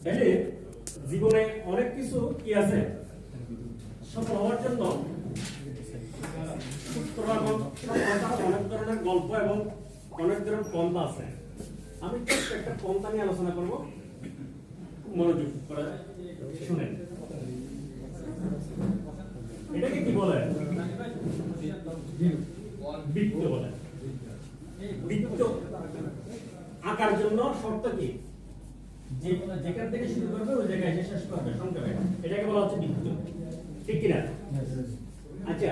তাহলে জীবনে অনেক কিছু কি আছে সফল হওয়ার জন্য অনেক ধরনের গল্প এবং অনেক ধরনের পন্থা আছে। আমি একটা পন্থা নিয়ে আলোচনা করব, মনোযোগ করে শুনেন। এটাকে কি বলে? বৃত্ত বলে। বৃত্ত আঁকার জন্য শর্ত কি? যেখান থেকে শুরু করবে ওই জায়গায় এসে শেষ করবে সংক্ষেপে, এটাকে বলা হচ্ছে বৃত্ত, ঠিক কিনা? আচ্ছা,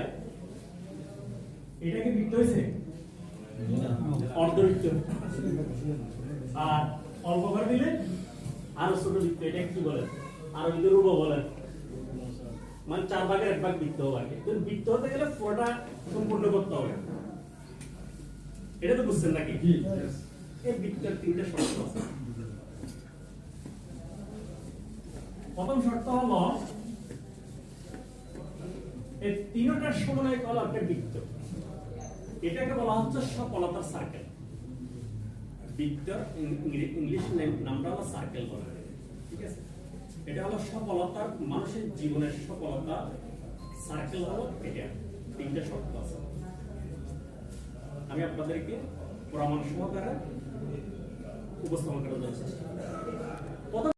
এটা কি বৃত্ত হয়েছে? অর্ধবৃত্ত। আর অল্প করে দিলে আরো ছোট বৃত্ত, এটা কি বলে? আর ওই রূপ বলে, মানে 4 ভাগের 1 ভাগ বৃত্ত হবে। কিন্তু বৃত্ত হতে গেলে পুরোটা সম্পূর্ণ করতে হবে। এটা তো বুঝছেন নাকি? এই বৃত্তের 3টে শর্ত আছে। প্রথম শর্ত হলো এই 3টার সমন্বয় হলো একটা বৃত্ত। এটাকে বলা হচ্ছে সফলতার সার্কেল। বৃত্তের ইংলিশ নামটা হলো সার্কেল বলে, ঠিক আছে? এটা হলো সফলতার, মানুষের জীবনের সফলতা সার্কেল হলো এটা। 3টে শর্ত আছে, আমি আপনাদেরকে প্রমাণ সহকারে উপস্থাপন করার চেষ্টা করব।